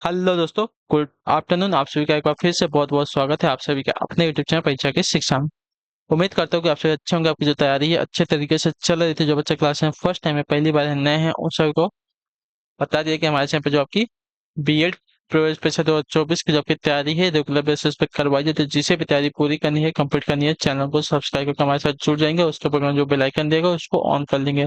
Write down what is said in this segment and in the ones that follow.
Hello दोस्तों, good afternoon. आप सभी का एक बार फिर से बहुत बहुत स्वागत है आप सभी का अपने यूट्यूब चैनल परीक्षा की शिक्षा में। उम्मीद करता हूँ कि आप सभी अच्छे होंगे। आपकी जो तैयारी है अच्छे तरीके से चल रही थी। जो बच्चे क्लास में फर्स्ट टाइम है, पहली बार है, नए हैं, उन सभी को बता दिया कि हमारे चैनल पे जो आपकी बीएड प्रवेश परीक्षा 2024 की जो आपकी तैयारी है रेगुलर बेसिस पे करवाई जाती है। जिसे भी तैयारी पूरी करनी है, कंप्लीट करनी है, चैनल को सब्सक्राइब करके हमारे साथ जुड़ जाएंगे। उसके ऊपर में जो बेल आइकन देगा उसको ऑन कर लेंगे।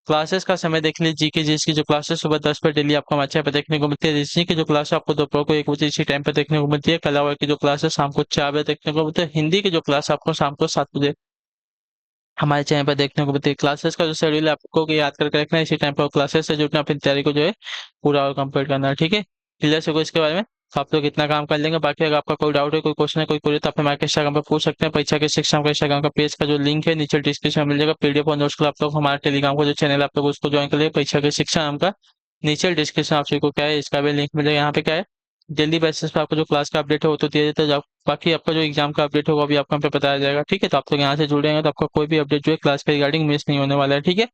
क्लासेस का समय देख लीजिए। जीके जीएस की जो क्लासेस सुबह 10 बजे डेली आपको हमारे चैनल पे देखने को मिलती है। रीजनिंग की जो क्लास है आपको दोपहर को 1 बजे इसी टाइम पे देखने को मिलती है। कला की जो क्लास है शाम को 4 बजे देखने को मिलती है। हिंदी की जो क्लास है आपको शाम को 7 बजे हमारे चैनल पर देखने को मिलती है। क्लासेस का जो शेड्यूल है आपको याद करके रखना है। इसी टाइम पर क्लासेस से जुड़ना, अपनी तैयारी को जो है पूरा और कंप्लीट करना है। ठीक है, क्लियर से इसके बारे में तो आप लोग इतना काम कर लेंगे। बाकी अगर आपका कोई डाउट है, कोई क्वेश्चन है, कोई क्वेरी, तो आप हमारे इंस्टाग्राम पर पूछ सकते हैं। परीक्षा के शिक्षा का इंस्टाग्राम का पेज का जो लिंक है नीचे डिस्क्रिप्शन में मिल जाएगा। पीडीएफ और नोट्स को आप लोग हमारे टेलीग्राम का जो चैनल है आप लोग उसको ज्वाइन कर लिए। परीक्षा की शिक्षा नाम का नीचे डिस्क्रिप्शन आप सभी को क्या है इसका भी लिंक मिलेगा। यहाँ पे क्या है, डेली बेसिस पे आपको जो क्लास का अपडेट है वो तो दिया जाता है। बाकी आपका जो एग्जाम का अपडेट होगा अभी आपको यहाँ पे बताया जाएगा। ठीक है, तो आप लोग यहाँ से जुड़ेंगे तो आपका कोई भी अपडेट जो है क्लास के रिगार्डिंग मिस नहीं होने वाला है। ठीक है,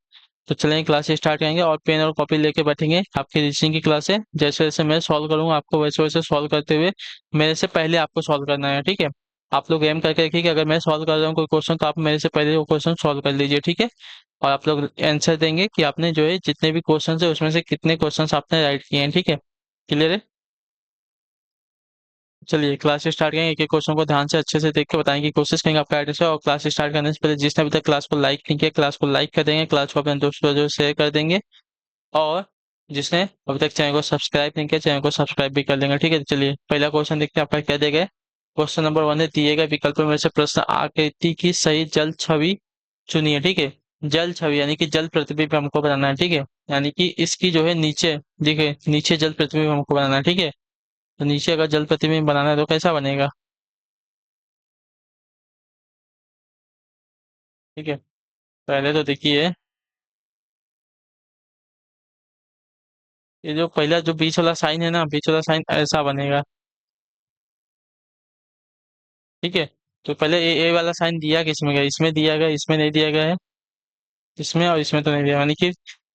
तो चलेंगे क्लास स्टार्ट करेंगे और पेन और कॉपी लेके बैठेंगे। आपकी रीजनिंग की क्लास है। जैसे जैसे मैं सॉल्व करूंगा आपको वैसे वैसे सॉल्व करते हुए मेरे से पहले आपको सॉल्व करना है। ठीक है, आप लोग एम करके रखिए कि अगर मैं सॉल्व कर रहा हूँ कोई क्वेश्चन तो आप मेरे से पहले वो क्वेश्चन सॉल्व कर लीजिए। ठीक है, और आप लोग आंसर देंगे कि आपने जो है जितने भी क्वेश्चन है उसमें से कितने क्वेश्चन आपने राइट किए हैं। ठीक है, क्लियर है। चलिए क्लास स्टार्ट करेंगे। एक एक क्वेश्चन को ध्यान से अच्छे से देख के बताएंगे, कोशिश करेंगे आपका एड्रेस है। और क्लास स्टार्ट करने से पहले जिसने अभी तक क्लास को लाइक नहीं किया, क्लास को लाइक कर देंगे, क्लास को अपने दोस्तों जो शेयर कर देंगे। और जिसने अभी तक चैनल को सब्सक्राइब नहीं किया, चैनल को सब्सक्राइब भी कर लेंगे। ठीक है, तो चलिए पहला क्वेश्चन देखते हैं आपका क्या दिया गया है। क्वेश्चन नंबर 1 है, दिए गए विकल्पों में से प्रश्न आकृति की सही जल छवि चुनिए। ठीक है, जल छवि यानी कि जल प्रतिबिंब हमको बनाना है। ठीक है, यानी कि इसकी जो है नीचे देखिए, नीचे जल प्रतिबिंब हमको बनाना है। ठीक है, तो नीचे अगर जल प्रतिबिंब बनाना है तो कैसा बनेगा। ठीक है, पहले तो देखिए, ये जो पहला जो बीच वाला साइन है ना, बीच वाला साइन ऐसा बनेगा। ठीक है, तो पहले ए वाला साइन दिया किसमें गया, इसमें दिया गया, इसमें नहीं दिया गया है। इसमें और इसमें तो नहीं दिया, यानी कि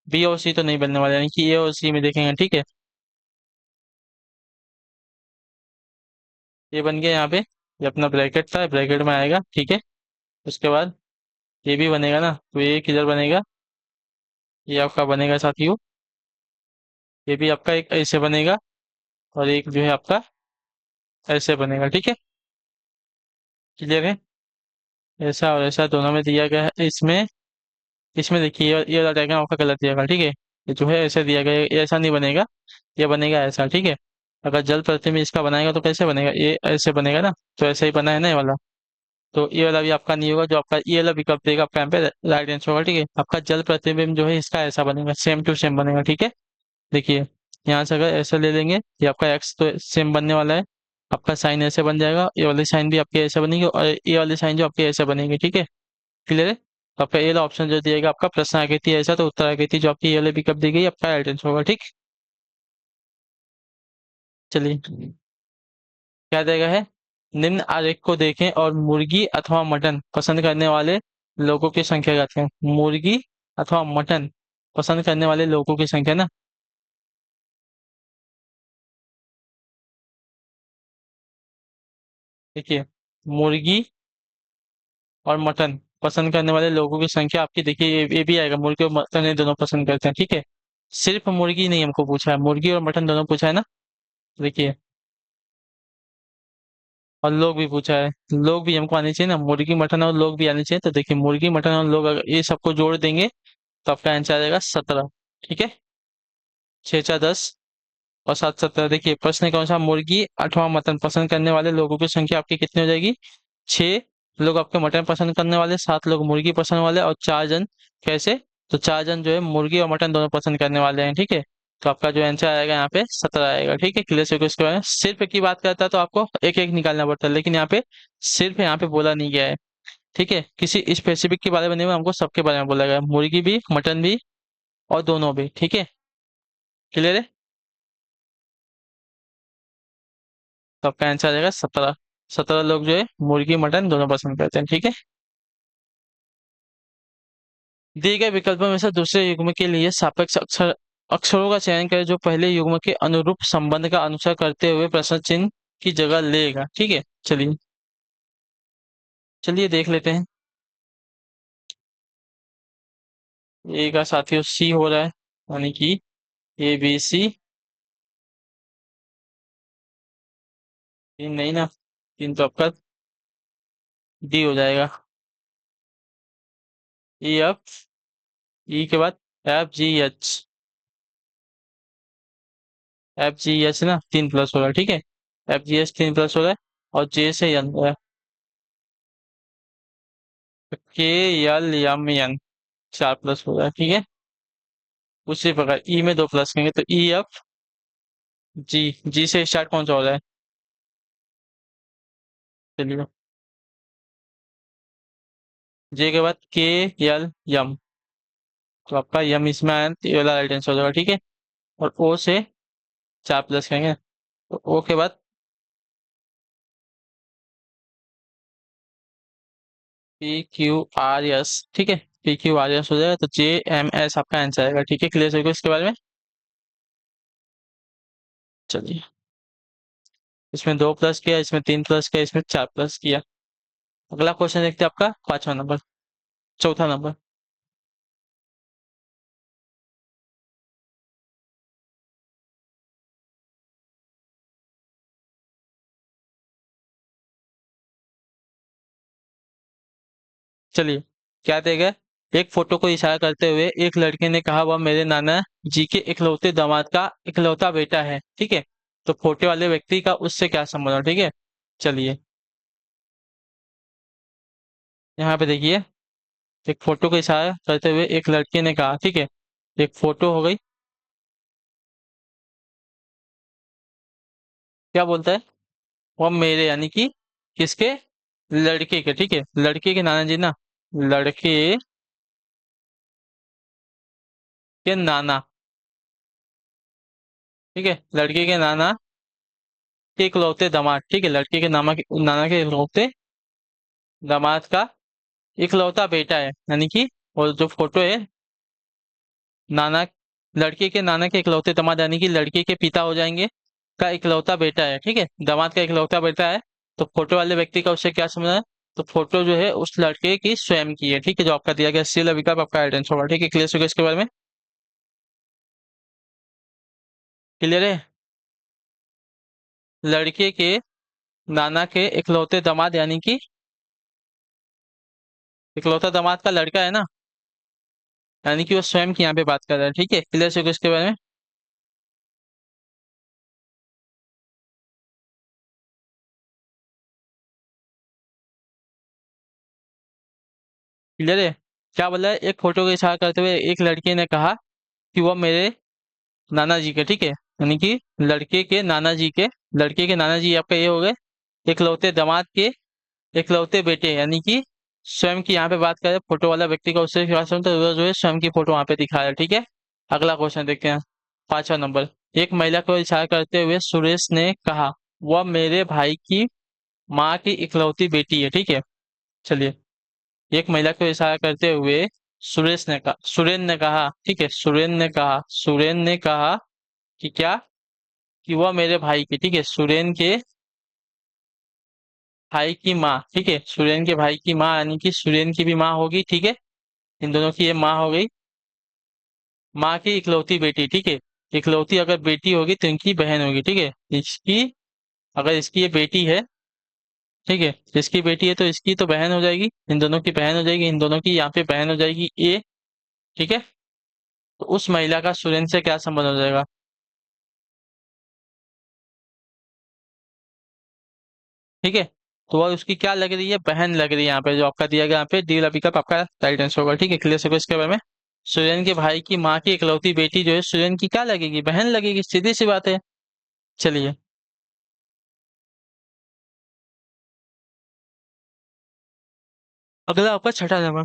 बी और सी तो नहीं बनने वाला, यानी कि ए और सी में देखेंगे। ठीक है, ये बन गया यहाँ पे। ये अपना ब्रैकेट था, ब्रैकेट में आएगा। ठीक है, उसके बाद ये भी बनेगा ना, तो ये किधर बनेगा, ये आपका बनेगा साथियों। ये भी आपका एक ऐसे बनेगा और एक जो है आपका ऐसे बनेगा। ठीक है, क्लियर है। ऐसा और ऐसा दोनों में दिया गया है। इसमें इसमें देखिए ये वाला डायग्राम आपका गलत दिया गया। ठीक है, ये जो है ऐसे दिया गया है, ये ऐसा नहीं बनेगा, ये बनेगा ऐसा। ठीक है, अगर जल प्रतिबिंब इसका बनाएगा तो कैसे बनेगा, ये ऐसे बनेगा ना, तो ऐसे ही बना है ना ये वाला। तो ये वाला भी आपका नहीं होगा, जो आपका ये वाला विकल्प देगा आपका यहाँ पे राइट आंसर होगा। ठीक है, आपका जल प्रतिबिंब जो है इसका ऐसा बनेगा, सेम टू सेम बनेगा। ठीक है, देखिए यहाँ से अगर ऐसे ले लेंगे, ये आपका एक्स तो सेम बनने वाला है। आपका साइन ऐसे बन जाएगा, ये वाली साइन भी आपकी ऐसे बनेगी और ये वाली साइन जो आपकी ऐसे बनेगी। ठीक है, क्लियर है। तो आपका ये वाला ऑप्शन जो दिएगा आपका प्रश्न आकृति ऐसा, तो उत्तर आकृति जो आपकी ये वाली विकल्प दी गई आपका राइट आंसर होगा। ठीक, चलिए क्या देगा है, निम्न आरेख को देखें और मुर्गी अथवा मटन पसंद करने वाले लोगों की संख्या ज्ञात करें। मुर्गी अथवा मटन पसंद करने वाले लोगों की संख्या ना, देखिए मुर्गी और मटन पसंद करने वाले लोगों की संख्या आपकी, देखिए ये भी आएगा, मुर्गी और मटन ये दोनों पसंद करते हैं। ठीक है, सिर्फ मुर्गी नहीं हमको पूछा है, मुर्गी और मटन दोनों पूछा है ना। देखिए, और लोग भी पूछा है, लोग भी हमको आने चाहिए ना, मुर्गी मटन और लोग भी आने चाहिए। तो देखिए मुर्गी मटन और लोग अगर ये सबको जोड़ देंगे तो आपका आंसर आ जाएगा 17। ठीक है, 6 4 10 और 7 17। देखिए प्रश्न कौन सा, मुर्गी अथवा मटन पसंद करने वाले लोगों की संख्या आपकी कितनी हो जाएगी, 6 लोग आपके मटन पसंद करने वाले, 7 लोग मुर्गी पसंद वाले और 4 जन कैसे, तो 4 जन जो है मुर्गी और मटन दोनों पसंद करने वाले हैं। ठीक है, तो आपका जो आंसर आएगा यहाँ पे 17 आएगा। ठीक है, क्लियर से इसके बारे में सिर्फ की बात करता है तो आपको एक एक निकालना पड़ता है, लेकिन यहाँ पे सिर्फ यहाँ पे बोला नहीं गया है। ठीक है, किसी स्पेसिफिक के बारे में नहीं, हमको सबके बारे में बोला गया है, मुर्गी भी मटन भी और दोनों भी। ठीक है, क्लियर है। तो आपका आंसर आ जाएगा 17। 17 लोग जो है मुर्गी मटन दोनों पसंद करते हैं। ठीक है, दिए गए विकल्पों में से दूसरे युग्म के लिए सापेक्ष अक्षर अक्षरों का चयन करें जो पहले युग्म के अनुरूप संबंध का अनुसरण करते हुए प्रश्न चिन्ह की जगह लेगा। ठीक है, चलिए चलिए देख लेते हैं। ए का साथियों सी हो रहा है, यानी कि ABC। तीन नहीं ना, तीन तो आपका डी हो जाएगा। EF, ई के बाद FGH। FGH ना तीन प्लस हो रहा है, ठीक है। FGH तीन प्लस हो रहा है। और J से N हो रहा है। KLMN चार प्लस हो रहा है, ठीक है। उसी प्रकार ई में दो प्लस करेंगे तो EFG। जी से स्टार्ट कौन सा हो रहा है? चलिए, J के बाद KLM। तो आपका यम इसमें आया तो ये वाला राइट आंसर हो जाएगा, ठीक है। और O से चार प्लस करेंगे तो O के बाद PQRS, ठीक है। PQRS हो जाएगा तो JMS आपका आंसर आएगा, ठीक है। क्लियर हो गया इसके बारे में। चलिए, इसमें दो प्लस किया, इसमें तीन प्लस किया, इसमें चार प्लस किया। अगला क्वेश्चन देखते हैं आपका पांचवा नंबर, चौथा नंबर। चलिए, क्या देगा? एक फोटो को इशारा करते हुए एक लड़के ने कहा वह मेरे नाना जी के इकलौते दामाद का इकलौता बेटा है, ठीक है। तो फोटो वाले व्यक्ति का उससे क्या संबंध है, ठीक है। चलिए, यहाँ पे देखिए, एक फोटो को इशारा करते हुए एक लड़के ने कहा, ठीक है। एक फोटो हो गई, क्या बोलता है? वह मेरे यानी कि किसके? लड़के के, ठीक है। लड़के के नाना जी ना, लड़के के नाना, ठीक है। लड़के के नाना के इकलौते दामाद, ठीक है। लड़के के नाना के इकलौते दामाद का इकलौता बेटा है, यानी कि और जो फोटो है, नाना, लड़के के नाना के इकलौते दामाद यानी कि लड़के के पिता हो जाएंगे, का इकलौता बेटा है, ठीक है। दामाद का इकलौता बेटा है। तो फोटो वाले व्यक्ति का उससे क्या संबंध है? तो फोटो जो है उस लड़के की स्वयं की है, ठीक है। जो आपका दिया गया सी विकल्प आपका आइडेंस होगा, ठीक है। क्लियर हो गया इसके बारे में। क्लियर है। लड़के के नाना के इकलौते दामाद यानी कि इकलौता दामाद का लड़का है ना, यानी कि वो स्वयं की यहाँ पे बात कर रहा है, ठीक है। क्लियर हो गया इसके बारे में। क्लियर है। क्या बोला है? एक फोटो को इशारा करते हुए एक लड़के ने कहा कि वह मेरे नाना जी के, ठीक है। यानी कि लड़के के नाना जी के, लड़के के नाना जी आपका ये हो गए इकलौते दामाद के इकलौते बेटे, यानी कि स्वयं की यहाँ पे बात करें फोटो वाला व्यक्ति का उससे क्या संबंध है? तो जो है स्वयं की फोटो वहां पे दिखा रहा है, ठीक है। अगला क्वेश्चन देखते हैं, पांचवा नंबर। एक महिला को इशारा करते हुए सुरेश ने कहा वह मेरे भाई की माँ की इकलौती बेटी है, ठीक है। चलिए, एक महिला को इशारा करते हुए सुरेन ने कहा, ठीक है। सुरेन ने कहा कि क्या? कि वह मेरे भाई की, ठीक है। सुरेन के भाई की माँ, ठीक है। सुरेन के भाई की माँ यानी कि सुरेन की भी माँ होगी, ठीक है। इन दोनों की ये माँ हो गई, माँ की इकलौती बेटी, ठीक है। इकलौती अगर बेटी होगी तो इनकी बहन होगी, ठीक है। इसकी, अगर इसकी ये बेटी है, ठीक है, इसकी बेटी है तो इसकी तो बहन हो जाएगी, इन दोनों की बहन हो जाएगी, इन दोनों की यहाँ पे बहन हो जाएगी ए, ठीक है। तो उस महिला का सुरेन से क्या संबंध हो जाएगा? ठीक है। तो वह उसकी क्या लग रही है? बहन लग रही है, यहाँ पे जो आपका दिया गया यहाँ पे डी वाला विकल्प आपका राइट आंसर होगा, ठीक है। क्लियर होगा इसके बारे में। सुरेन के भाई की माँ की इकलौती बेटी जो है सुरेन की क्या लगेगी? बहन लगेगी, सीधी सी बात है। चलिए, अगला आपका छठा नंबर।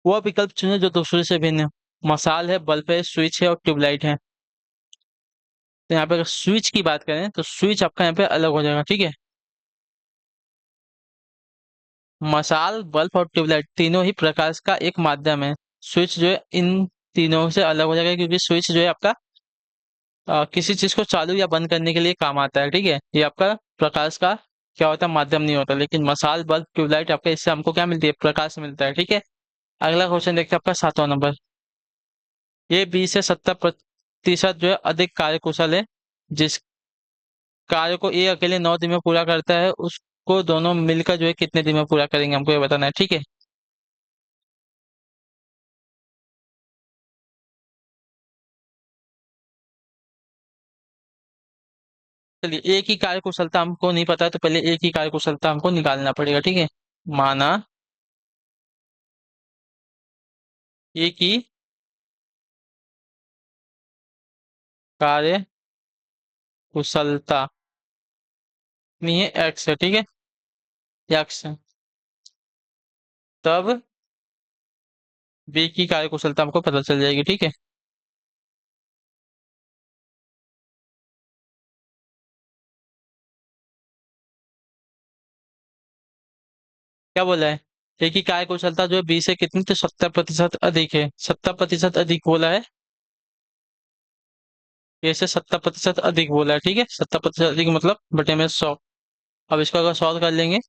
वह विकल्प चुने जो दूसरे से भिन्न है। मसाल है, बल्ब है, स्विच है और ट्यूबलाइट है। तो यहाँ पे अगर स्विच की बात करें तो स्विच आपका यहाँ पे अलग हो जाएगा, ठीक है। मसाल, बल्ब और ट्यूबलाइट तीनों ही प्रकाश का एक माध्यम है। स्विच जो है इन तीनों से अलग हो जाएगा, क्योंकि स्विच जो है आपका किसी चीज को चालू या बंद करने के लिए काम आता है, ठीक है। ये आपका प्रकाश का क्या होता है, माध्यम नहीं होता। लेकिन मसाल, बल्ब, ट्यूबलाइट आपका, इससे हमको क्या मिलती है, प्रकाश मिलता है, ठीक है। अगला क्वेश्चन देखते हैं आपका 7वां नंबर। ये 20 से 70% जो है अधिक कार्यकुशल है। जिस कार्य को ये अकेले 9 दिन में पूरा करता है, उसको दोनों मिलकर जो है कितने दिन में पूरा करेंगे, हमको ये बताना है, ठीक है। चलिए, एक ही कार्य कुशलता हमको नहीं पता है, तो पहले एक ही कार्य कुशलता हमको निकालना पड़ेगा, ठीक है। माना एक ही कार्य कुशलता नहीं है, एक्स है, ठीक है। एक्स है। तब बी की कार्य कुशलता हमको पता चल जाएगी, ठीक है। क्या बोला है, एक ही कार्य कुशलता जो है 20 से कितनी, तो 70% अधिक है। 70% अधिक बोला है, ये से 70% अधिक बोला है, ठीक है। 70% अधिक मतलब बटे में 100। अब इसको अगर सॉल्व कर लेंगे,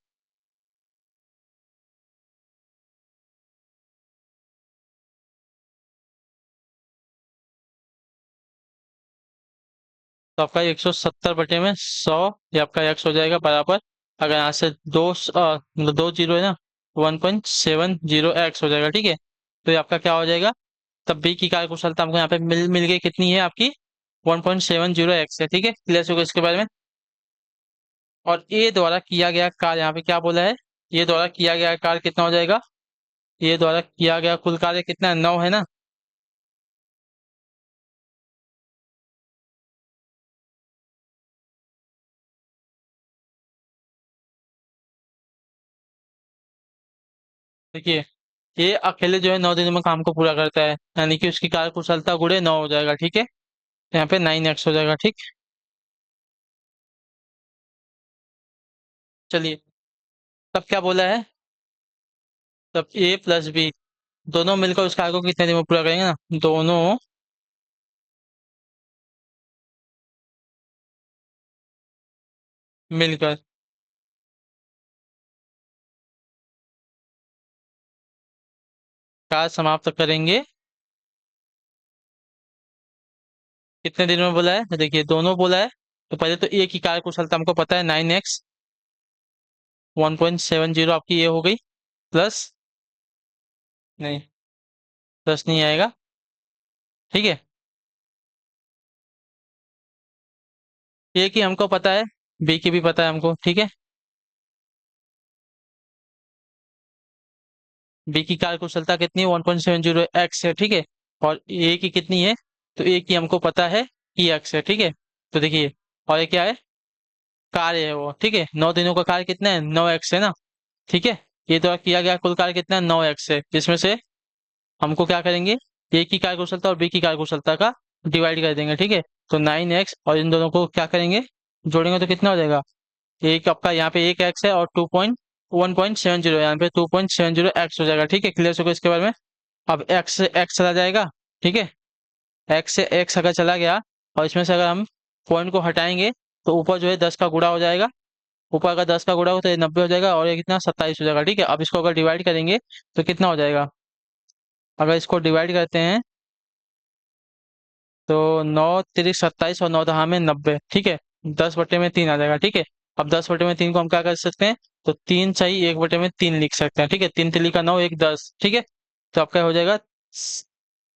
तो आपका 170/100, ये आपका एक्स हो जाएगा बराबर। अगर यहाँ से मतलब 2 जीरो है ना, 1.70 एक्स हो जाएगा, ठीक है। तो ये आपका क्या हो जाएगा, तब बी की कार्य कुशलता हमको यहाँ पे मिल गई, कितनी है आपकी, 1.70 एक्स है, ठीक है। क्लियर होगा इसके बारे में। और ए द्वारा किया गया कार्य, यहाँ पे क्या बोला है, ये द्वारा किया गया कार्य कितना हो जाएगा, ये द्वारा किया गया कुल कार्य कितना है, 9 है ना। देखिए, ये अकेले जो है 9 दिनों में काम को पूरा करता है, यानी कि उसकी कार्य कुशलता गुणे 9 हो जाएगा, ठीक है। यहाँ पे 9x हो जाएगा, ठीक। चलिए, तब क्या बोला है, तब A+B दोनों मिलकर उस कार्य को कितने दिन में पूरा करेंगे ना, दोनों मिलकर कार्य समाप्त करेंगे कितने दिन में बोला है, तो देखिए दोनों बोला है। तो पहले तो ए की कार्य कुशलता हमको पता है 9x, 1.70 आपकी ये हो गई, प्लस, नहीं, प्लस नहीं आएगा, ठीक है। ए की हमको पता है, बी की भी पता है हमको, ठीक है। बी की कार्य कुशलता कितनी है, 1.70 एक्स है, ठीक है। और ए की कितनी है, तो ए की हमको पता है कि एक्स है, ठीक है। तो देखिए, और ये क्या है, कार्य है वो, ठीक है। 9 दिनों का कार्य कितना है, 9x है ना, ठीक है। ये तो किया गया कुल कार्य कितना है, 9x है, जिसमें से हमको क्या करेंगे, ए की कार्य कुशलता और बी की कार्य कुशलता का डिवाइड कर देंगे, ठीक है। तो 9x और इन दोनों को क्या करेंगे, जोड़ेंगे तो कितना हो जाएगा, एक आपका यहाँ पे एक एक्स है और 1.70, यहाँ पे 2.70 एक्स हो जाएगा, ठीक है। क्लियर होगा इसके बारे में। अब एक्स से एक्स चला जाएगा, ठीक है। एक्स से एक्स अगर चला गया, और इसमें से अगर हम पॉइंट को हटाएंगे, तो ऊपर जो है 10 का गुणा हो जाएगा। ऊपर अगर 10 का गुणा हो तो ये 90 हो जाएगा, और ये कितना, 27 हो जाएगा, ठीक है। अब इसको अगर डिवाइड करेंगे तो कितना हो जाएगा, अगर इसको डिवाइड करते हैं तो 9×3 = 27 और 9×10 = 90, ठीक है। 10/3 आ जाएगा, ठीक है। अब 10/3 को हम क्या कर सकते हैं, तो 3 सही 1/3 लिख सकते हैं, ठीक है। 3 3 का 9, 1 10, ठीक है। तो आपका हो जाएगा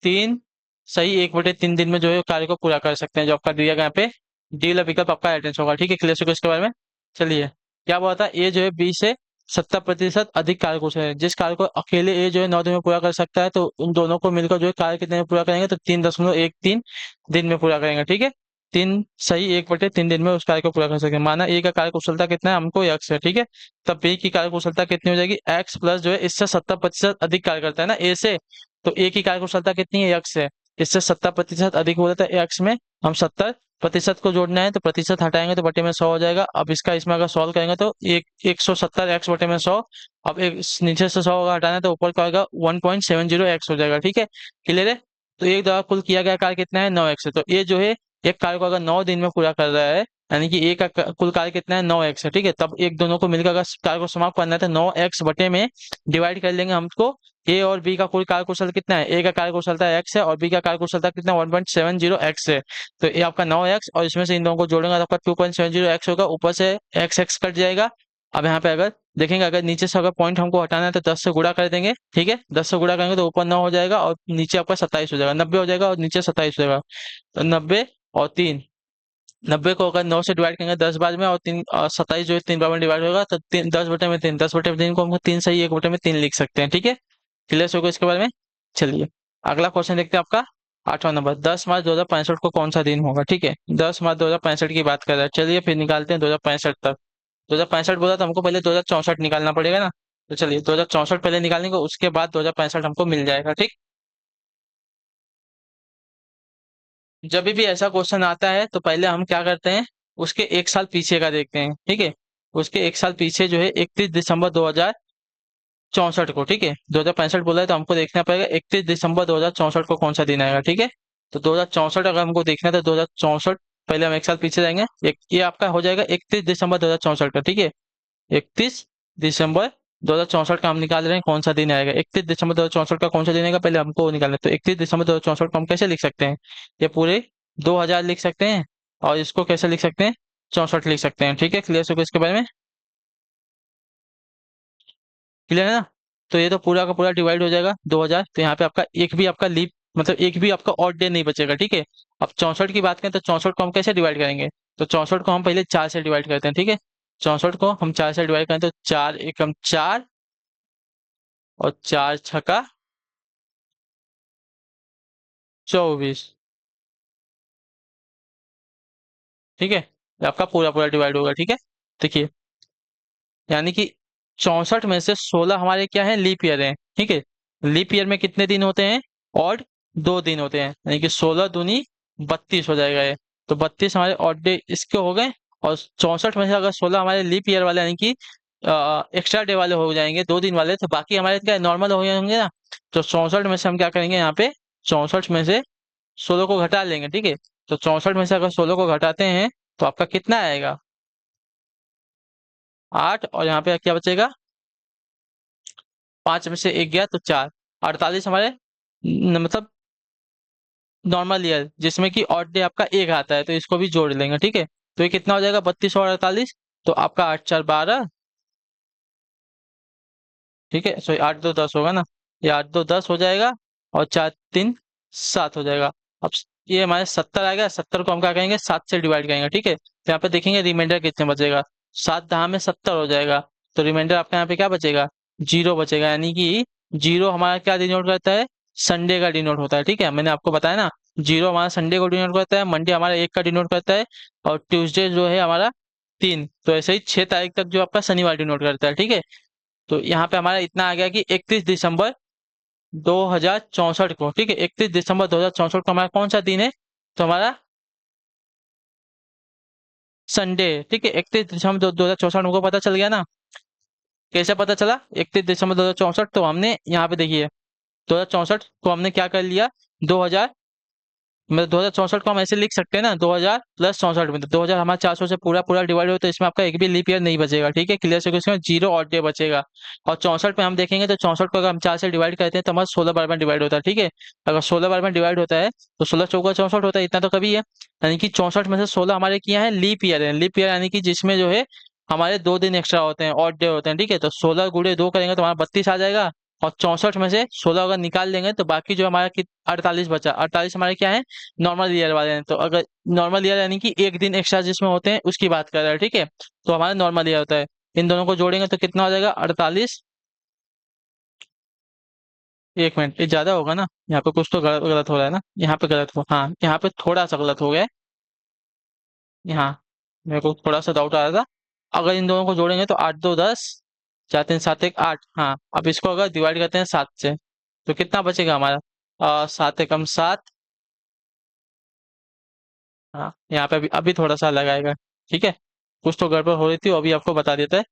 3 सही 1/3 दिन में जो है कार्य को पूरा कर सकते हैं, जो आपका दिया गया यहाँ पे डी वाला विकल्प आपका एटेंस होगा, ठीक है। क्लियर होगा इसके बारे में। चलिए, क्या हुआ था, ये जो है 20 से 70% अधिक कार्य कुशल है। जिस कार्य को अकेले ये जो है 9 दिन में पूरा कर सकता है, तो उन दोनों को मिलकर जो है कार्य कितने में पूरा करेंगे, तो 3.13 दिन में पूरा करेंगे, ठीक है। 3 सही 1/3 दिन में उस कार्य को पूरा कर सकेंगे। माना ए का कार्य कुशलता कितना है, हमको एक्स है, ठीक है। तब बी की कार्य कुशलता कितनी हो जाएगी, एक्स प्लस जो है इससे 70% अधिक कार्य करता है ना ए से, तो ए की कार्य कुशलता कितनी है, एक्स है। इससे 70% अधिक बोला था एक्स में, हम 70 प्रतिशत को जोड़ना है तो प्रतिशत हटाएंगे तो बटे में 100 हो जाएगा। अब इसका इसमें अगर सॉल्व करेंगे तो 170 x बटे में 100। अब एक नीचे से 100 का हटाना है तो ऊपर का आएगा 1.70 x हो जाएगा। ठीक है, क्लियर है। तो एक द्वारा कुल किया गया कार्य कितना है, 9 x है। तो ये जो है एक कार्य को अगर 9 दिन में पूरा कर रहा है, यानी कि एक का कुल कार्य कितना है, 9 x है। ठीक है, तब एक दोनों को मिलकर अगर कार्य को समाप्त करना है तो 9 x बटे में डिवाइड कर लेंगे हमको। ए और बी का कुल कार्य कुशल कितना है, ए का कार्य कुशलता x है और बी का कार्य कुशलता कितना 1.70 x है। तो ये आपका 9 x और इसमें से इन दोनों को जोड़ेंगे तो आपका 2.70 x होगा, ऊपर से x कट जाएगा। अब यहाँ पे अगर देखेंगे, अगर नीचे से अगर पॉइंट हमको हटाना है तो 10 से गुणा कर देंगे। ठीक है, 10 से गुणा करेंगे तो ऊपर 9 हो जाएगा और नीचे आपका 27 हो जाएगा, 90 हो जाएगा और नीचे 27 हो जाएगा। तो 90 और 3, 90 को अगर 9 से डिवाइड करेंगे 10 बार में और 27 जो है 3 बार में डिवाइड होगा तो 10 बटे में 3, 10 बटे में 3 को हमको 3 सही 1 बटे में 3 लिख सकते हैं। ठीक है, क्लियर होगा इसके बारे में। चलिए अगला क्वेश्चन देखते हैं आपका 8वां नंबर। 10 मार्च 2065 को कौन सा दिन होगा। ठीक है, 10 मार्च 2065 की बात कर रहा है। चलिए फिर निकालते हैं 2065 तक। 2065 बोला तो हमको पहले 2064 निकालना पड़ेगा ना। तो चलिए 2064 पहले निकालेंगे, उसके बाद 2065 हमको मिल जाएगा। ठीक, जब भी ऐसा क्वेश्चन आता है तो पहले हम क्या करते हैं, उसके एक साल पीछे का देखते हैं। ठीक है, उसके एक साल पीछे जो है 31 दिसंबर 2064 को। ठीक है, 2065 बोला है तो हमको देखना पड़ेगा 31 दिसंबर 2064 को कौन सा दिन आएगा। ठीक है, तो 2064 अगर हमको देखना है तो 2064 पहले हम एक साल पीछे जाएंगे। एक ये आपका हो जाएगा 31 दिसंबर 2064 का। ठीक है, 31 दिसंबर 2064 का हम निकाल रहे हैं कौन सा दिन आएगा। 31 दिसंबर 2064 का कौन सा दिन आएगा पहले हमको वो निकालना है। तो 31 दिसंबर 2064 को हम कैसे लिख सकते हैं, ये पूरे 2000 लिख सकते हैं और इसको कैसे लिख सकते हैं, 64 लिख सकते हैं। ठीक है, क्लियर हो गया इसके बारे में, क्लियर है ना। तो ये तो पूरा का पूरा डिवाइड हो जाएगा 2000। तो यहाँ पे आपका एक भी आपका लीप मतलब एक भी आपका ऑड डे नहीं बचेगा। ठीक है, अब 64 की बात करें तो 64 को हम कैसे डिवाइड करेंगे, तो 64 को हम पहले 4 से डिवाइड करते हैं। ठीक है, 64 को हम 4 से डिवाइड करें तो 4 एकम 4 और 4 छका 24। ठीक है, ये आपका पूरा पूरा डिवाइड होगा। ठीक है, देखिए यानी कि 64 में से 16 हमारे क्या है, लीप ईयर है। ठीक है, लीप ईयर में कितने दिन होते हैं, ऑड 2 दिन होते हैं, यानी कि 16 दूनी 32 हो जाएगा ये। तो 32 हमारे ऑड डे इसके हो गए। और 64 में से अगर 16 हमारे लीप ईयर वाले यानी कि एक्स्ट्रा डे वाले हो जाएंगे, 2 दिन वाले, तो बाकी हमारे क्या नॉर्मल हो होंगे ना। तो 64 में से हम क्या करेंगे, यहाँ पे 64 में से 16 को घटा लेंगे। ठीक है, तो 64 में से अगर 16 को घटाते हैं तो आपका कितना आएगा, 8। और यहाँ पे क्या बचेगा, 5 में से 1 गया तो 4, 48 हमारे मतलब नॉर्मल ईयर जिसमें कि ऑड डे आपका एक आता है, तो इसको भी जोड़ लेंगे। ठीक है, तो ये कितना हो जाएगा, 32 और 48। तो आपका 8 4 12। ठीक है, सॉरी 8 2 10 होगा ना, ये 8 2 10 हो जाएगा और 4 3 7 हो जाएगा। अब ये हमारे 70 आ गया, 70 को हम क्या करेंगे, 7 से डिवाइड करेंगे। ठीक है, तो यहाँ पे देखेंगे रिमाइंडर कितने बचेगा, 7 10 में 70 हो जाएगा। तो रिमाइंडर आपका यहाँ पे क्या बचेगा, 0 बचेगा, यानी कि 0 हमारा क्या डिनोट करता है, संडे का डिनोट होता है। ठीक है, मैंने आपको बताया ना, 0 हमारा संडे को डिनोट करता है, मंडे हमारा 1 का डिनोट करता है और ट्यूसडे जो है हमारा 3। तो ऐसे ही 6 तारीख तक जो आपका शनिवार डिनोट करता है। ठीक है, तो यहाँ पे हमारा इतना आ गया कि 31 दिसंबर 2064 को। ठीक है, 31 दिसंबर 2064 को हमारा कौन सा दिन है, तो हमारा संडे। ठीक है, 31 दिसंबर 2064 हमको पता चल गया ना। कैसे पता चला 31 दिसंबर 2064, तो हमने यहाँ पे देखिए 2064 को हमने क्या कर लिया, 2000 मतलब 2064 को हम ऐसे लिख सकते हैं ना, 2000 प्लस 64 में, तो 2000 हमारा 400 से पूरा पूरा डिवाइड हो तो इसमें आपका एक भी लीप ईयर नहीं बचेगा। ठीक है, क्लियर से इसमें 0 ऑड डे बचेगा। और 64 पे हम देखेंगे तो 64 को अगर हम 4 से डिवाइड करते हैं तो हमारा 16 बार में डिवाइड होता है। ठीक है, अगर 16 बार में डिवाइड होता है तो 16 चौका 64 होता है, इतना तो कभी है। यानी कि 64 में से 16 हमारे किया है लीप ईयर है, लीप ईयर यानी कि जिसमें जो है हमारे 2 दिन एक्स्ट्रा होते हैं, ऑड डे होते हैं। ठीक है, तो 16 × 2 करेंगे तो हमारा 32 आ जाएगा। और 64 में से 16 अगर निकाल देंगे तो बाकी जो हमारा 48 बचा, 48 हमारे क्या है, नॉर्मल ईयर वाले हैं। तो अगर नॉर्मल ईयर यानी कि 1 दिन एक्स्ट्रा जिसमें होते हैं उसकी बात कर रहे हैं। ठीक है, तो हमारा नॉर्मल ईयर होता है। इन दोनों को जोड़ेंगे तो कितना हो जाएगा, 48। 1 मिनट, ये ज्यादा होगा ना, यहाँ पे कुछ तो गलत गलत हो रहा है ना, यहाँ पे गलत हो, हाँ यहाँ पे थोड़ा सा गलत हो गया है। यहाँ मेरे को थोड़ा सा डाउट आ रहा था। अगर इन दोनों को जोड़ेंगे तो 8 2 10, 4 3 7 1 8। हाँ, अब इसको अगर डिवाइड करते हैं 7 से तो कितना बचेगा हमारा, 7 एकम 7 हाँ, यहाँ पे अभी थोड़ा सा लगाएगा। ठीक है, कुछ तो गड़बड़ हो रही थी, वो अभी आपको बता देता है।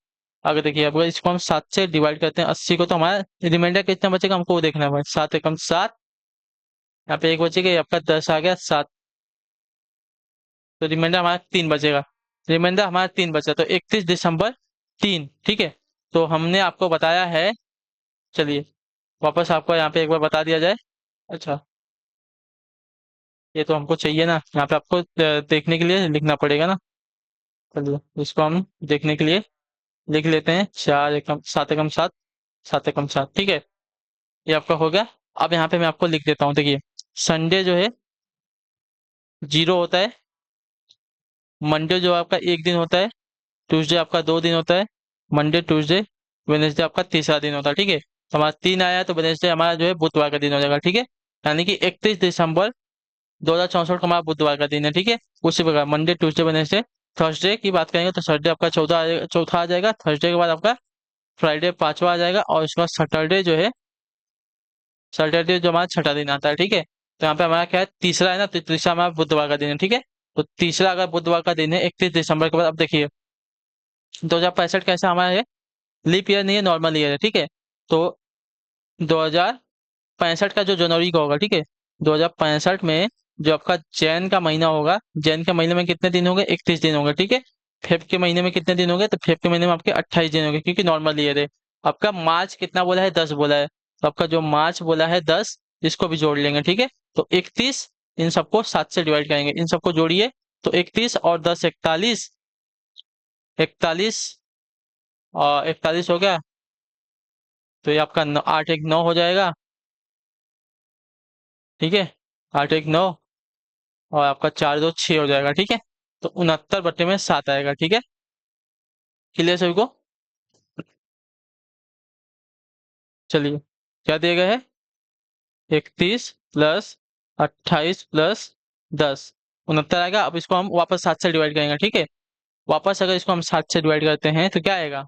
अगर देखिए, अगर इसको हम 7 से डिवाइड करते हैं 80 को, तो हमारा रिमाइंडर कितना बचेगा हमको वो देखना है भाई। 7 एकम 7, यहाँ पे एक बचेगा, ये आपका 10 आ गया 7, तो रिमाइंडर हमारा 3 बचेगा। रिमाइंडर हमारा 3 बचा, तो 31 दिसंबर 3। ठीक है, तो हमने आपको बताया है। चलिए, वापस आपको यहाँ पे एक बार बता दिया जाए। अच्छा, ये तो हमको चाहिए ना, यहाँ पे आपको देखने के लिए लिखना पड़ेगा ना। चलिए, इसको हम देखने के लिए लिख लेते हैं। 4 एकम 7 एकम 7, 7 एकम 7। ठीक है, ये आपका हो गया। अब यहाँ पे मैं आपको लिख देता हूँ, देखिए। संडे जो है 0 होता है। मंडे जो आपका एक दिन होता है। ट्यूसडे आपका 2 दिन होता है। मंडे, ट्यूसडे, वेनेसडे आपका तीसरा दिन होता है। ठीक है, तो हमारा 3 आया, तो वेनेसडे हमारा जो है बुधवार का दिन हो जाएगा। ठीक है, यानी कि 31 दिसंबर 2064 का हमारा बुधवार का दिन है। ठीक है, उसी प्रकार मंडे, ट्यूसडे, वेनेसडे। थर्सडे की बात करेंगे तो थर्सडे आपका चौथा आ जाएगा। थर्सडे के बाद आपका फ्राइडे पांचवा आ जाएगा, और उसके बाद सैटरडे जो है, सैटरडे जो हमारा छठा दिन आता है। ठीक है, तो यहाँ पे हमारा क्या है, तीसरा है ना, तो तीसरा हमारा बुधवार का दिन है। ठीक है, तो तीसरा अगर बुधवार का दिन है 31 दिसंबर के बाद, अब देखिए 2065 कैसा हमारा है, लीप ईयर नहीं है, नॉर्मल ईयर है। ठीक है, तो 2065 का जो जनवरी का होगा। ठीक है, 2065 में जो आपका जैन का महीना होगा, जैन के महीने में कितने दिन होंगे, 31 दिन होंगे। ठीक है, फेब के महीने में कितने दिन होंगे, तो फेब के महीने में आपके 28 दिन होंगे, क्योंकि नॉर्मल ईयर है। आपका मार्च कितना बोला है, 10 बोला है, तो आपका जो मार्च बोला है 10, इसको भी जोड़ लेंगे। ठीक है, तो 31, इन सबको 7 से डिवाइड करेंगे, इन सबको जोड़िए। तो 31 और 10 41, 41, और 41 हो गया, तो ये आपका 8 एक 9 हो जाएगा। ठीक है, 8 एक 9, और आपका 4 2 6 हो जाएगा। ठीक है, तो 69/7 आएगा। ठीक है, क्लियर सभी को। चलिए, क्या दिया गया है, 31 + 28 + 10, 69 आएगा। अब इसको हम वापस 7 से डिवाइड करेंगे। ठीक है, वापस अगर इसको हम 7 से डिवाइड करते हैं तो क्या आएगा,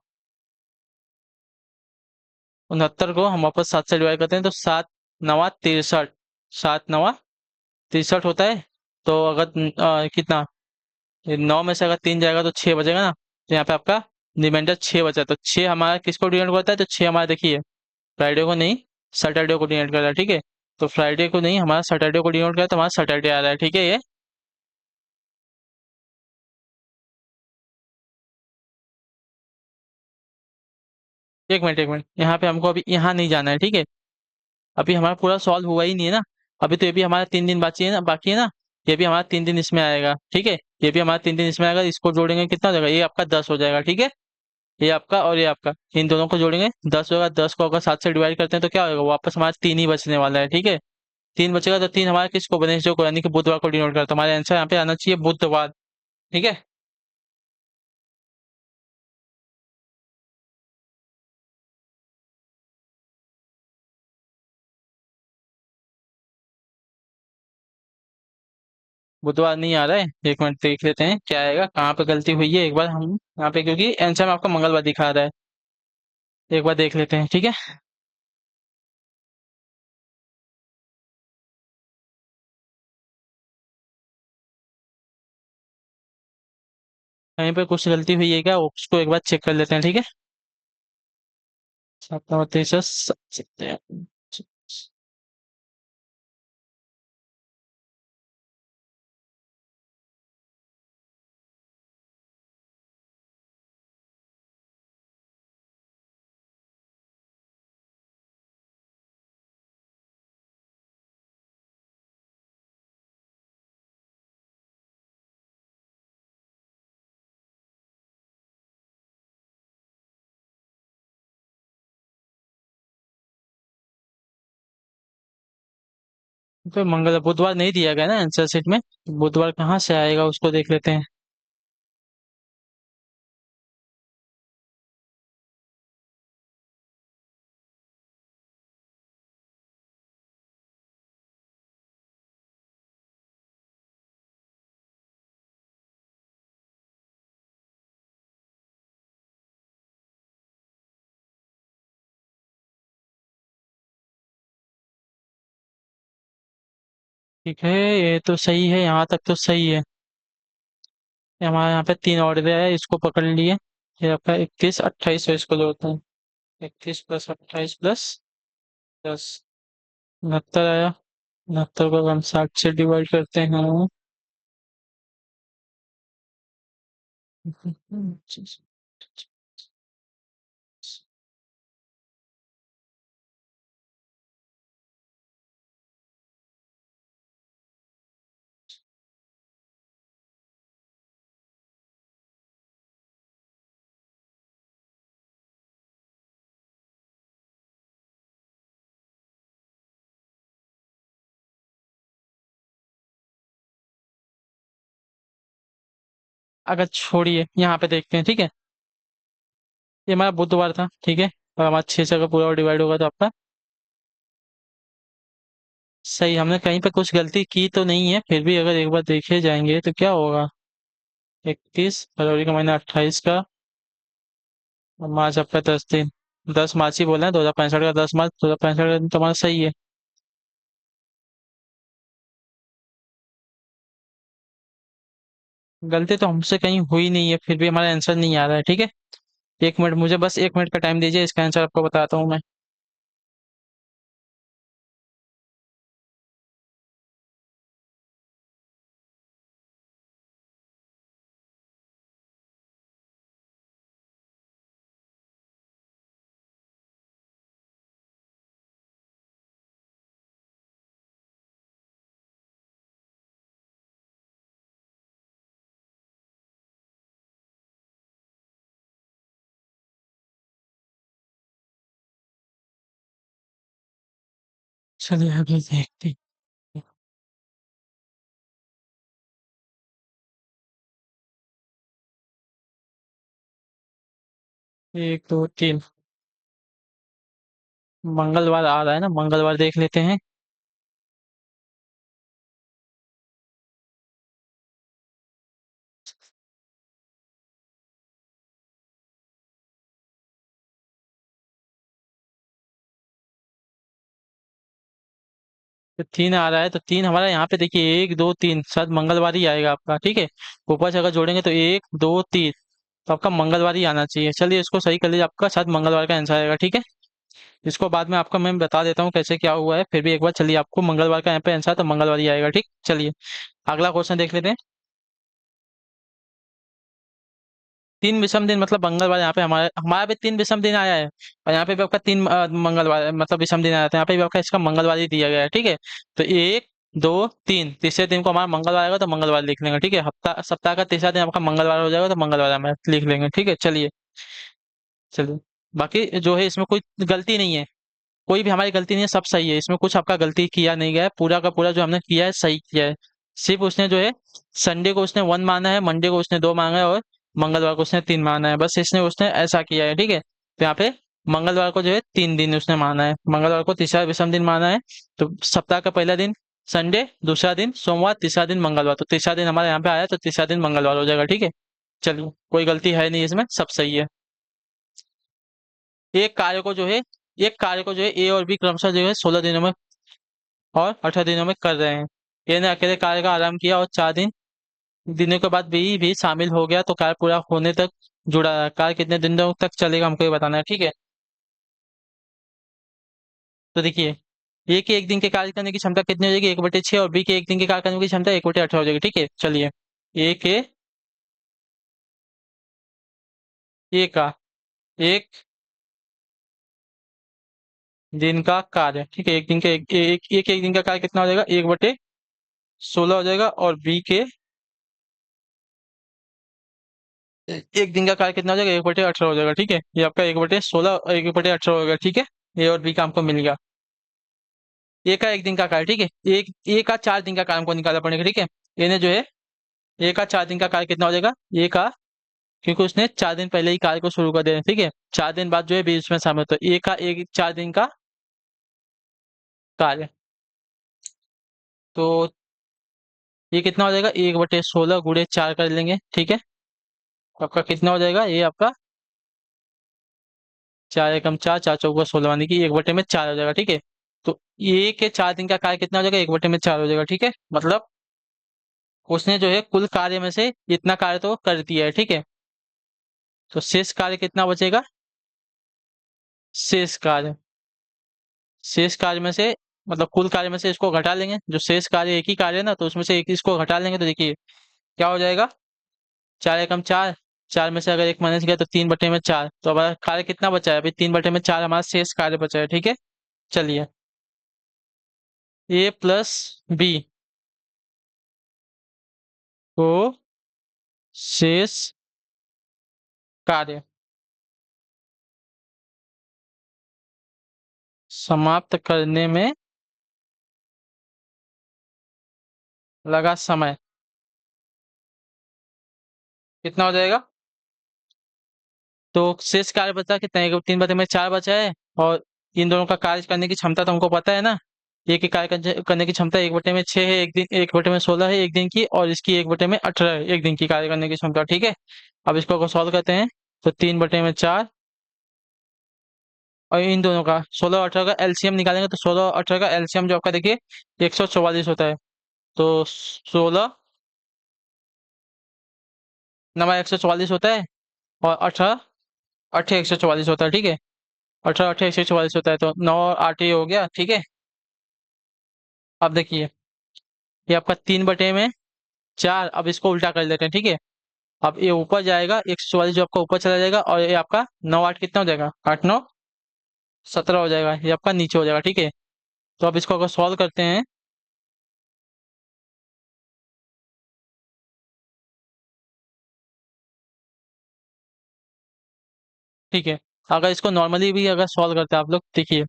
69 को हम वापस 7 से डिवाइड करते हैं तो 7 9 63, 7 9 63 होता है। तो अगर कितना, 9 में से अगर 3 जाएगा तो 6 बचेगा ना, तो यहाँ पे आपका रिमाइंडर 6 बचा। तो 6 हमारा किसको डिनोट करता है, तो 6 हमारा देखिए फ्राइडे को नहीं, सैटरडे को डिनोट कर रहा है। ठीक है, तो फ्राइडे को नहीं, हमारा सैटरडे को डिनोट कर रहा है, तो हमारा सैटरडे आ रहा है। ठीक है, ये एक मिनट, एक मिनट, यहाँ पे हमको अभी यहाँ नहीं जाना है। ठीक है, अभी हमारा पूरा सॉल्व हुआ ही नहीं है ना। अभी तो ये भी हमारा 3 दिन बाकी है ना। ये भी हमारा 3 दिन इसमें आएगा। ठीक है, ये भी हमारा 3 दिन इसमें आएगा, इसको जोड़ेंगे कितना हो जाएगा, ये आपका 10 हो जाएगा। ठीक है, ये आपका और ये आपका, इन दोनों को जोड़ेंगे 10 होगा। 10 को अगर 7 से डिवाइड करते हैं तो क्या होगा, वापस हमारा 3 ही बचने वाला है। ठीक है, 3 बचेगा, तो 3 हमारा किसको, वेडनेसडे को, यानी कि बुधवार को डिनोट करता है। हमारा आंसर यहाँ पे आना चाहिए बुधवार। ठीक है, बुधवार नहीं आ रहा है, एक मिनट देख लेते हैं क्या आएगा, कहाँ पे गलती हुई है एक बार हम यहाँ पे, क्योंकि आंसर में आपका मंगलवार दिखा रहा है। एक बार देख लेते हैं। ठीक है, कहीं पे कुछ गलती हुई है क्या, उसको एक बार चेक कर लेते हैं। ठीक है, 7 9 63, तो मंगल बुधवार नहीं दिया गया ना आंसर शीट में, बुधवार कहाँ से आएगा उसको देख लेते हैं। ठीक है, ये तो सही है, यहाँ तक तो सही है। ये हमारे यहाँ पे तीन ऑर्डर है, इसको पकड़ लिए। ये आपका 21 28, तो इसको जोड़ते हैं। 21 + 28 + 10, 69 आया। 69 को हम 60 से डिवाइड करते हैं। अगर छोड़िए, यहाँ पे देखते हैं, ठीक है। ये हमारा बुधवार था, ठीक है। और हमारा 6 से अगर पूरा डिवाइड होगा तो आपका सही। हमने कहीं पे कुछ गलती की तो नहीं है, फिर भी अगर एक बार देखे जाएंगे तो क्या होगा। 31 फरवरी का महीना, 28 का, और मार्च आपका 10 दिन। 10 मार्च ही बोला है, 2065 का 10 मार्च, 2065 का दिन तो हमारा सही है। गलती तो हमसे कहीं हुई नहीं है, फिर भी हमारा आंसर नहीं आ रहा है, ठीक है। 1 मिनट, मुझे बस 1 मिनट का टाइम दीजिए, इसका आंसर आपको बताता हूँ मैं। चलिए अभी देखते हैं। 1 2 3, मंगलवार आ रहा है ना, मंगलवार देख लेते हैं। तो 3 आ रहा है, तो 3 हमारा यहाँ पे देखिए, 1 2 3, शायद मंगलवार ही आएगा आपका, ठीक है। ऊपर से अगर जोड़ेंगे तो 1 2 3, तो आपका मंगलवार ही आना चाहिए। चलिए इसको सही कर लीजिए, आपका शायद मंगलवार का आंसर आएगा, ठीक है। इसको बाद में आपको मैं बता देता हूँ कैसे क्या हुआ है, फिर भी एक बार चलिए, आपको मंगलवार का यहाँ पे आंसर है, तो मंगलवार ही आएगा, ठीक। चलिए अगला क्वेश्चन देख लेते हैं। 3 विषम दिन मतलब मंगलवार, यहाँ पे हमारे हमारा भी 3 विषम दिन आया है। और यहाँ पे भी आपका 3 मंगलवार मतलब विषम दिन आया था, यहाँ पे भी आपका इसका मंगलवार ही दिया गया है, ठीक है। तो 1 2 3, तीसरे दिन को हमारा मंगलवार आएगा, तो मंगलवार लिख लेंगे, ठीक है। हफ्ता सप्ताह का तीसरा दिन आपका मंगलवार हो जाएगा, तो मंगलवार हम लिख लेंगे, ठीक है। चलिए चलिए, बाकी जो है इसमें कोई गलती नहीं है, कोई भी हमारी गलती नहीं है, सब सही है। इसमें कुछ आपका गलती किया नहीं गया है, पूरा का पूरा जो हमने किया है सही किया है। सिर्फ उसने जो है, संडे को उसने 1 माना है, मंडे को उसने 2 मांगा है, और मंगलवार को उसने 3 माना है, बस इसने उसने ऐसा किया है, ठीक है। तो यहाँ पे मंगलवार को जो है 3 दिन उसने माना है, मंगलवार को तीसरा विषम दिन माना है। तो सप्ताह का पहला दिन संडे, दूसरा दिन सोमवार, तीसरा दिन मंगलवार, तो तीसरा दिन हमारे यहाँ पे आया, तो तीसरा दिन मंगलवार हो जाएगा, ठीक है। चलिए कोई गलती है नहीं इसमें, सब सही है। एक कार्य को जो है एक कार्य को जो है ए और बी क्रमशः जो है 16 दिनों में और 18 दिनों में कर रहे हैं। ए ने अकेले कार्य का आरंभ किया और 4 दिनों के बाद बी भी शामिल हो गया, तो कार्य पूरा होने तक जुड़ा रहा। कार्य कितने दिनों तक चलेगा हमको ये बताना है, ठीक है। तो देखिए, ए के 1 दिन के कार्य करने की क्षमता कितनी हो जाएगी, 1/6, और बी के 1 दिन के कार्य करने की क्षमता 1/18 हो जाएगी, ठीक है। चलिए, ए के ए का 1 दिन का कार्य, ठीक है। एक दिन का कार्य कितना हो जाएगा, 1/16 हो जाएगा, और बी के 1 दिन का कार्य कितना हो जाएगा, 1/18 हो जाएगा, ठीक है। ये आपका 1/16 और 1/18 हो गया, ठीक है। ए और बी का हमको मिल गया। ए का 1 दिन का कार्य, ठीक है। एक ए का 4 दिन का कार्य हमको निकालना पड़ेगा, ठीक है। ए ने जो है, ए का 4 दिन का कार्य कितना हो जाएगा, ए का, क्योंकि उसने 4 दिन पहले ही कार्य को शुरू कर दिया, ठीक है। 4 दिन बाद जो है बी उसमें शामिल होता है। ए का एक 4 दिन का कार्य, तो ये कितना हो जाएगा, 1/16 × 4 कर लेंगे, ठीक है। तो आपका कितना हो जाएगा, ये आपका 4 एकम 4, 4 चौका 16, यानी कि 1/4 हो जाएगा, ठीक है। तो ए के 4 दिन का कार्य कितना हो जाएगा, 1/4 हो जाएगा, ठीक है। मतलब उसने जो है कुल कार्य में से इतना कार्य तो कर दिया है, ठीक है। तो शेष कार्य कितना बचेगा? शेष कार्य, शेष कार्य में से मतलब कुल कार्य में से इसको घटा लेंगे, जो शेष कार्य एक ही कार्य है ना, तो उसमें से एक इसको घटा लेंगे तो देखिए क्या हो जाएगा। 4 एकम 4, 4 में से अगर एक माइनस गया तो 3/4, तो हमारा कार्य कितना बचा है? अभी 3/4 हमारा शेष कार्य बचा है, ठीक है। चलिए, A+B को शेष कार्य समाप्त करने में लगा समय कितना हो जाएगा? तो शेष कार्य बचा कितना है? 3/4 बचा है, और इन दोनों का कार्य करने की क्षमता तो हमको पता है ना। एक ही कार्य करने की क्षमता 1/6 है, एक दिन 1/16 है एक दिन की, और इसकी 1/18 है एक दिन की कार्य करने की क्षमता, ठीक है। अब इसको अगर सॉल्व करते हैं तो 3/4, और इन दोनों का 16 और 18 का एलसीएम निकालेंगे तो 16 और 18 का एलसीएम जो आपका देखिए 144 होता है। तो 16 9 144 होता है, और 18 8 144 होता है, ठीक है। 18 8 144 होता है, तो 9 और 8 ये हो गया, ठीक है। अब देखिए, ये आपका 3/4, अब इसको उल्टा कर लेते हैं, ठीक है। अब ये ऊपर जाएगा 144, जो आपका ऊपर चला जाएगा, और ये आपका 9 8 कितना हो जाएगा? 8 9 17 हो जाएगा, ये आपका नीचे हो जाएगा, ठीक है। तो अब इसको अगर सॉल्व करते हैं, ठीक है। अगर इसको नॉर्मली भी अगर सॉल्व करते हैं आप लोग, देखिए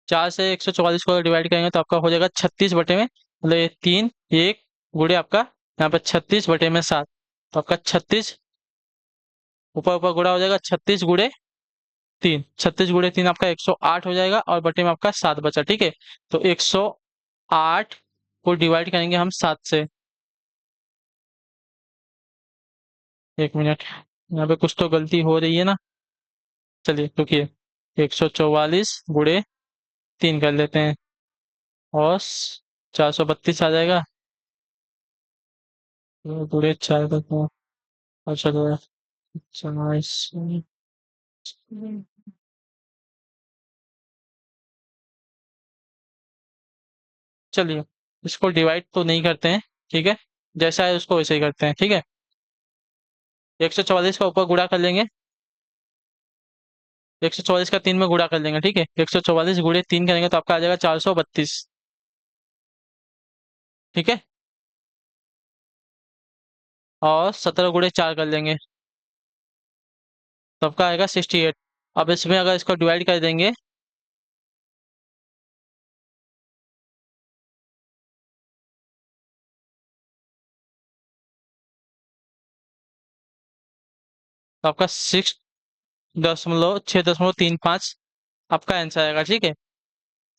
4 से 144 को डिवाइड करेंगे तो आपका हो जाएगा 36 में, मतलब ये 3 1 गुड़े आपका यहाँ पे 36/7, तो आपका 36 ऊपर ऊपर गुड़ा हो जाएगा, 36 गुड़े 3, 36 गुड़े 3 आपका 108 हो जाएगा, और बटे में आपका 7 बचा, ठीक है। तो 108 को डिवाइड करेंगे हम 7 से। एक मिनट, यहाँ पे कुछ तो गलती हो रही है ना। चलिए रुकिए, 144 गुड़े 3 कर लेते हैं, और 432 आ जाएगा। गुड़े 4 करते हैं, और चलो 40। चलिए, इसको डिवाइड तो नहीं करते हैं, ठीक है। जैसा है उसको वैसे ही करते हैं, ठीक है। 144 का ऊपर गुणा कर लेंगे, 144 का 3 में गुणा कर लेंगे, ठीक है। 144 गुड़े 3 करेंगे तो आपका आ जाएगा 432, ठीक है। और 17 गुड़े 4 कर लेंगे तो आपका आएगा 68। अब इसमें अगर इसको डिवाइड कर देंगे तो आपका 6.635 आपका आंसर आएगा, ठीक है।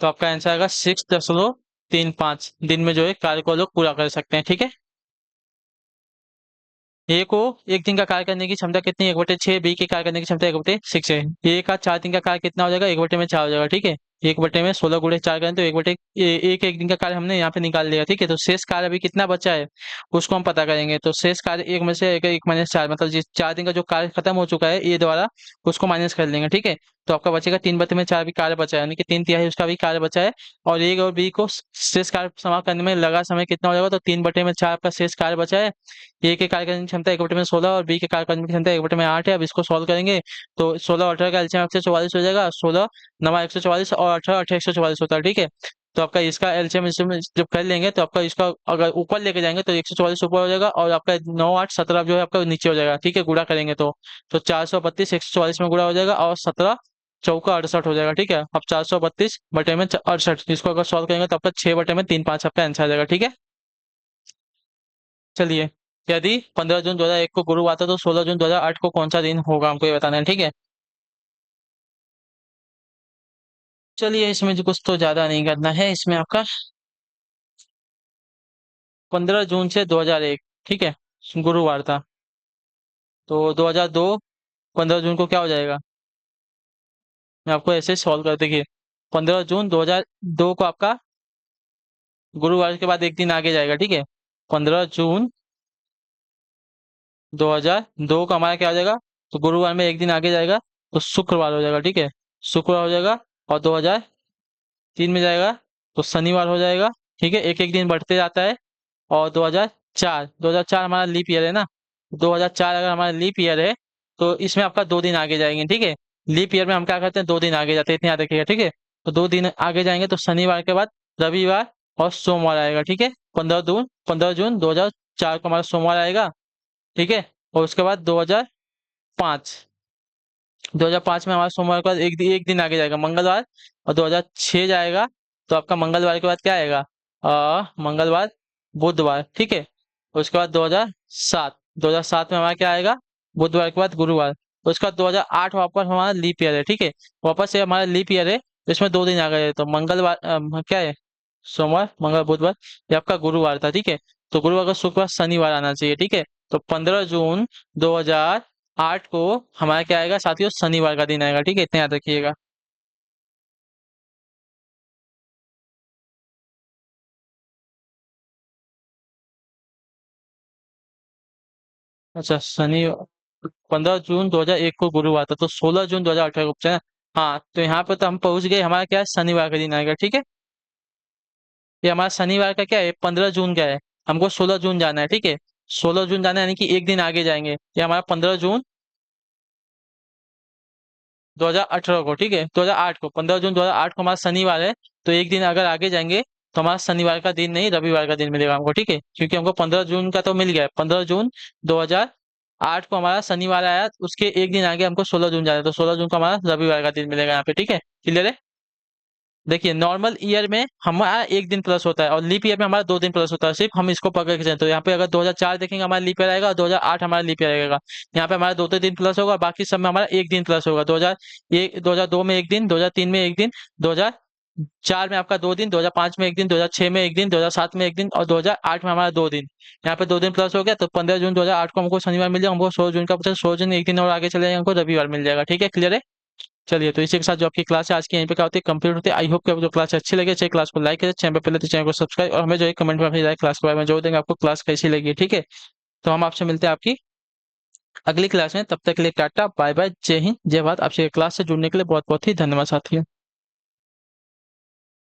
तो आपका आंसर आएगा 6.35 दिन में जो है कार्य को लोग पूरा कर सकते हैं, ठीक है। ए को एक दिन का कार्य करने की क्षमता कितनी? 1/6। बी की कार्य करने की क्षमता 1/6 है। ए का 4 दिन का कार्य कितना हो जाएगा? 1/4 हो जाएगा, ठीक है। 1/16 गुड़े 4 करें तो एक एक दिन का कार्य हमने यहाँ पे निकाल लिया, ठीक है। तो शेष कार्य अभी कितना बचा है उसको हम पता करेंगे। तो शेष कार्य एक में से एक -4, मतलब जिस 4 दिन का जो कार्य खत्म हो चुका है ए द्वारा, उसको माइनस कर लेंगे, ठीक है। तो आपका बचेगा 3/4 भी कार्य बचा है, यानी कि 3/3 उसका भी कार्य बचा है। और ए और बी को शेष कार्य समाप्त करने में लगा समय कितना हो जाएगा? तो 3/4 आपका शेष कार्य बचा है। ए के कार्य करने की क्षमता 1/16 और बी के कार्य करने की क्षमता 1/8 है। अब इसको सॉल्व करेंगे तो 16 और 18 का एलसीएम 144 हो जाएगा। 16 9 144 और 18 144 होता है, ठीक है। तो आपका इसका एलसीएम इसमें जब कर लेंगे तो आपका इसका अगर ऊपर लेके जाएंगे तो 144 ऊपर हो जाएगा, और आपका 9 8 17 जो है आपका नीचे हो जाएगा, ठीक है। गुणा करेंगे तो 432 144 में गुणा हो जाएगा, और 17 चौका 68 हो जाएगा, ठीक है। अब 432/68, इसको अगर सॉल्व करेंगे तो आपका 6/3 5 आपका आंसर आ जाएगा, ठीक है। चलिए, यदि 15 जून 2001 को गुरु आता तो 16 जून 2008 को कौन सा दिन होगा, हमको ये बताना है, ठीक है। चलिए, इसमें जो कुछ तो ज्यादा नहीं करना है, इसमें आपका 15 जून से 2001, ठीक है, गुरुवार था। तो 2002 15 जून को क्या हो जाएगा? मैं आपको ऐसे सॉल्व कर देखिए। 15 जून 2002 को आपका गुरुवार के बाद एक दिन आगे जाएगा, ठीक है। 15 जून 2002 का हमारा क्या हो जाएगा, तो गुरुवार में एक दिन आगे जाएगा तो शुक्रवार हो जाएगा, ठीक है। शुक्रवार हो जाएगा। और 2003 में जाएगा तो शनिवार हो जाएगा, ठीक है। एक एक दिन बढ़ते जाता है। और 2004 हमारा लीप ईयर है ना, 2004 अगर हमारा लीप ईयर है तो इसमें आपका 2 दिन आगे जाएंगे, ठीक है। लीप ईयर में हम क्या करते हैं, 2 दिन आगे जाते हैं, इतने याद रखिएगा, ठीक है। तो 2 दिन आगे जाएंगे तो शनिवार के बाद रविवार और सोमवार आएगा, ठीक है। 15 जून 2004 को हमारा सोमवार आएगा, ठीक है। और उसके बाद 2005 में हमारा सोमवार के बाद एक दिन आगे जाएगा मंगलवार। और 2006 जाएगा तो आपका मंगलवार के बाद क्या आएगा, मंगलवार बुधवार, ठीक है। उसके बाद 2007 में हमारा क्या आएगा, बुधवार के बाद गुरुवार। उसके बाद 2008 वापस हमारा लीप ईयर है, ठीक है। वापस से हमारा लीप ईयर है तो इसमें 2 दिन आ गए तो मंगलवार क्या है, सोमवार मंगल बुधवार, ये आपका गुरुवार था, ठीक है। तो गुरुवार का शुक्रवार शनिवार आना चाहिए, ठीक है। तो 15 जून 2008 को हमारा क्या आएगा साथियों, शनिवार का दिन आएगा, ठीक है। इतना याद रखिएगा। अच्छा, शनि 15 जून 2001 को गुरुवार था तो 16 जून 2018 को पूछा ना। हाँ, तो यहाँ पे तो हम पहुंच गए, हमारा क्या है, शनिवार का दिन आएगा, ठीक है। ये हमारा शनिवार का क्या है, 15 जून का है। हमको 16 जून जाना है, ठीक है। 16 जून जाना है यानी कि एक दिन आगे जाएंगे। ये हमारा 15 जून 2018 को, ठीक है, 2008 को, 15 जून 2008 को हमारा शनिवार है। तो एक दिन अगर आगे जाएंगे तो हमारा शनिवार का दिन नहीं रविवार का दिन मिलेगा हमको, ठीक है। क्योंकि हमको 15 जून का तो मिल गया है, 15 जून 2008 को हमारा शनिवार आया, उसके एक दिन आगे हमको 16 जून जाना है तो 16 जून को हमारा रविवार का दिन मिलेगा यहाँ पे, ठीक है। क्लियर है। देखिए, नॉर्मल ईयर में हमारा एक दिन प्लस होता है और लीप ईयर में हमारा 2 दिन प्लस होता है, सिर्फ हम इसको पकड़ के चलें तो यहाँ पे अगर 2004 देखेंगे हमारा लीप ईयर आएगा और 2008 हमारा लीप ईयर आएगा। यहाँ पे हमारा 2 दिन प्लस होगा, बाकी सब में हमारा एक दिन प्लस होगा। 2002 में एक दिन, 2003 में एक दिन, 2004 में आपका 2 दिन, 2005 में एक दिन, 2006 में एक दिन, 2007 में एक दिन और 2008 में हमारा 2 दिन। यहाँ पे 2 दिन प्लस हो गया तो 15 जून 2008 को हमको शनिवार मिल जाएगा, हमको 16 जून का पता, 16 जून एक दिन और आगे चले जाएंगे, हमको रविवार मिल जाएगा, ठीक है। क्लियर है। चलिए, तो इसी के साथ जो आपकी क्लास है आज की यहीं पे क्या होती है, कंप्लीट होती है। आई होप कि आपको जो क्लास अच्छी लगे, चाहिए क्लास को लाइक करें, चैनल पे पहले तो चैनल को सब्सक्राइब और हमें जो है कमेंट में अपनी राय क्लास के बारे में जोड़ देंगे, आपको क्लास कैसी लगी, ठीक है। तो हम आपसे मिलते हैं आपकी अगली क्लास में, तब तक के लिए टाटा बाय बाय, जय हिंद जय भारत। आपसे क्लास से जुड़ने के लिए बहुत बहुत ही धन्यवाद साथियों।